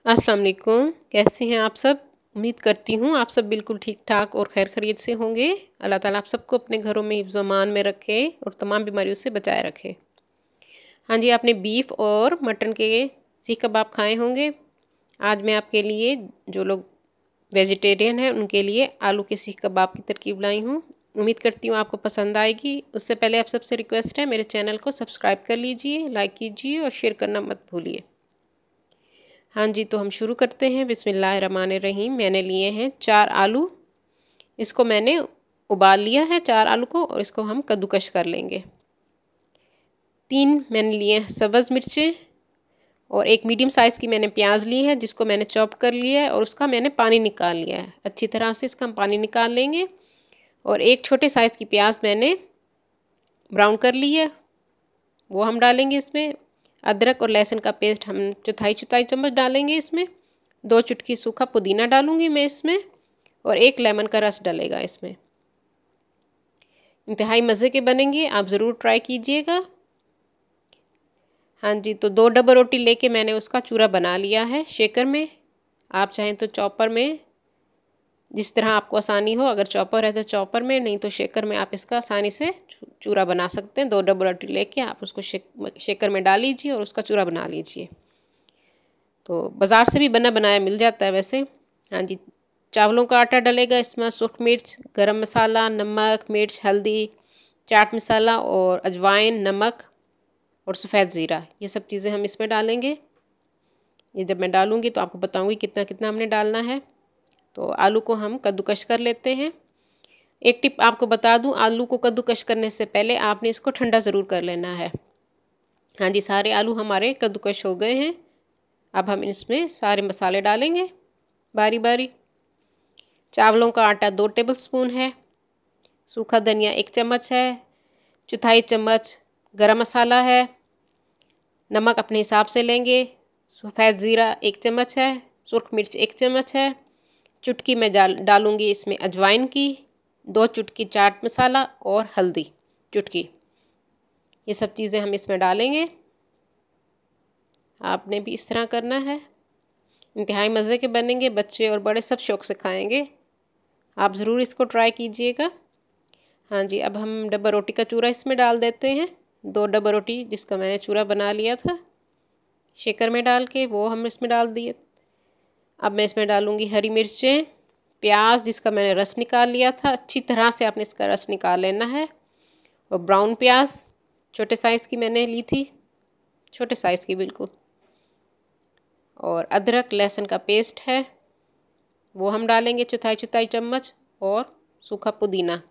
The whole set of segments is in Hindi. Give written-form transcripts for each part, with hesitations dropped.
अस्सलाम वालेकुम। कैसे हैं आप सब? उम्मीद करती हूँ आप सब बिल्कुल ठीक ठाक और खैर खैरियत से होंगे। अल्लाह ताला आप सबको अपने घरों में हिफ्ज़ अमान में रखे और तमाम बीमारियों से बचाए रखे। हाँ जी, आपने बीफ और मटन के सीख कबाब खाए होंगे। आज मैं आपके लिए, जो लोग वेजिटेरियन हैं उनके लिए आलू के सीख कबाब की तरकीब लाई हूँ। उम्मीद करती हूँ आपको पसंद आएगी। उससे पहले आप सबसे रिक्वेस्ट है, मेरे चैनल को सब्सक्राइब कर लीजिए, लाइक कीजिए और शेयर करना मत भूलिए। हाँ जी, तो हम शुरू करते हैं। बिस्मिल्लाहिर्रहमानिर्रहीम। मैंने लिए हैं 4 आलू। इसको मैंने उबाल लिया है 4 आलू को, और इसको हम कद्दूकश कर लेंगे। 3 मैंने लिए सब्ज़ मिर्चें, और एक मीडियम साइज़ की मैंने प्याज ली है जिसको मैंने चॉप कर लिया है और उसका मैंने पानी निकाल लिया है। अच्छी तरह से इसका हम पानी निकाल लेंगे। और एक छोटे साइज़ की प्याज मैंने ब्राउन कर ली है, वो हम डालेंगे इसमें। अदरक और लहसुन का पेस्ट हम चौथाई चम्मच डालेंगे इसमें। 2 चुटकी सूखा पुदीना डालूंगी मैं इसमें, और 1 लेमन का रस डलेगा इसमें। इंतहाई मज़े के बनेंगे, आप ज़रूर ट्राई कीजिएगा। हाँ जी, तो 2 डब्बा रोटी लेके मैंने उसका चूरा बना लिया है शेकर में। आप चाहें तो चॉपर में, जिस तरह आपको आसानी हो। अगर चॉपर है तो चॉपर में, नहीं तो शेकर में आप इसका आसानी से चूरा बना सकते हैं। 2 डब्बा रोटी लेके आप उसको शेकर में डाल लीजिए और उसका चूरा बना लीजिए। तो बाज़ार से भी बना बनाया मिल जाता है वैसे। हाँ जी, चावलों का आटा डलेगा इसमें। सूख मिर्च, गरम मसाला, नमक, मिर्च, हल्दी, चाट मसाला और अजवाइन, नमक और सफ़ेद ज़ीरा, ये सब चीज़ें हम इसमें डालेंगे। ये जब मैं डालूँगी तो आपको बताऊँगी कितना कितना हमने डालना है। तो आलू को हम कद्दूकश कर लेते हैं। एक टिप आपको बता दूं, आलू को कद्दूकश करने से पहले आपने इसको ठंडा ज़रूर कर लेना है। हाँ जी, सारे आलू हमारे कद्दूकश हो गए हैं। अब हम इसमें सारे मसाले डालेंगे बारी बारी। चावलों का आटा 2 टेबलस्पून है। सूखा धनिया 1 चम्मच है। चौथाई चम्मच गरम मसाला है। नमक अपने हिसाब से लेंगे। सफ़ेद ज़ीरा 1 चम्मच है। सुर्ख मिर्च 1 चम्मच है। चुटकी में डालूँगी इसमें अजवाइन की। 2 चुटकी चाट मसाला और हल्दी चुटकी। ये सब चीज़ें हम इसमें डालेंगे। आपने भी इस तरह करना है। इंतहाई मज़े के बनेंगे, बच्चे और बड़े सब शौक़ से खाएंगे। आप ज़रूर इसको ट्राई कीजिएगा। हाँ जी, अब हम डब्बा रोटी का चूरा इसमें डाल देते हैं। 2 डब्बा रोटी जिसका मैंने चूरा बना लिया था शेकर में डाल के, वो हम इसमें डाल दिए। अब मैं इसमें डालूँगी हरी मिर्चें, प्याज जिसका मैंने रस निकाल लिया था। अच्छी तरह से आपने इसका रस निकाल लेना है। और ब्राउन प्याज छोटे साइज़ की मैंने ली थी, छोटे साइज़ की बिल्कुल। और अदरक लहसुन का पेस्ट है, वो हम डालेंगे चौथाई चम्मच। और सूखा पुदीना,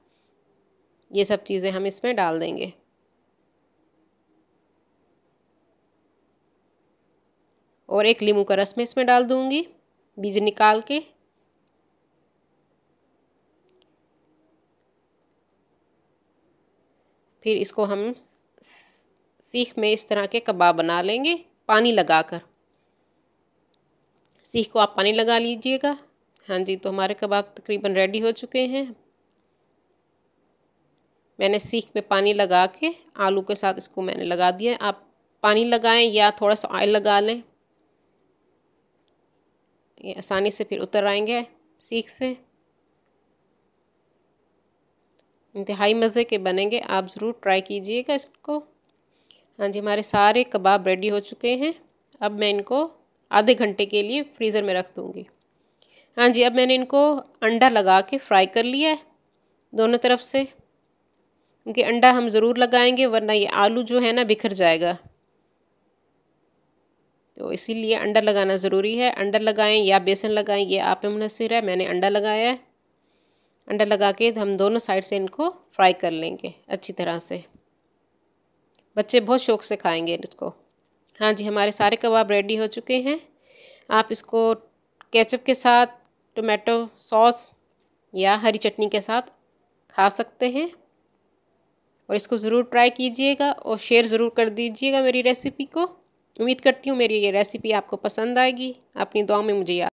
ये सब चीज़ें हम इसमें डाल देंगे। और 1 नींबू का रस मैं इसमें डाल दूँगी, बीज निकाल के। फिर इसको हम सीख में इस तरह के कबाब बना लेंगे पानी लगाकर। सीख को आप पानी लगा लीजिएगा। हाँ जी, तो हमारे कबाब तकरीबन रेडी हो चुके हैं। मैंने सीख में पानी लगा के आलू के साथ इसको मैंने लगा दिया। आप पानी लगाएं या थोड़ा सा ऑयल लगा लें, ये आसानी से फिर उतर आएंगे सीख से। इंतहाई मज़े के बनेंगे, आप ज़रूर ट्राई कीजिएगा इसको। हाँ जी, हमारे सारे कबाब रेडी हो चुके हैं। अब मैं इनको आधे घंटे के लिए फ्रीज़र में रख दूँगी। हाँ जी, अब मैंने इनको अंडा लगा के फ्राई कर लिया है दोनों तरफ से, क्योंकि अंडा हम ज़रूर लगाएंगे वरना ये आलू जो है ना बिखर जाएगा। तो इसीलिए अंडा लगाना ज़रूरी है। अंडा लगाएं या बेसन लगाएं, ये आप पे मुनहसर है। मैंने अंडा लगाया है। अंडा लगा के हम दोनों साइड से इनको फ्राई कर लेंगे अच्छी तरह से। बच्चे बहुत शौक़ से खाएंगे इसको। हाँ जी, हमारे सारे कबाब रेडी हो चुके हैं। आप इसको केचप के साथ, टोमेटो सॉस या हरी चटनी के साथ खा सकते हैं। और इसको ज़रूर ट्राई कीजिएगा और शेयर ज़रूर कर दीजिएगा मेरी रेसिपी को। उम्मीद करती हूँ मेरी ये रेसिपी आपको पसंद आएगी। अपनी दुआओं में मुझे याद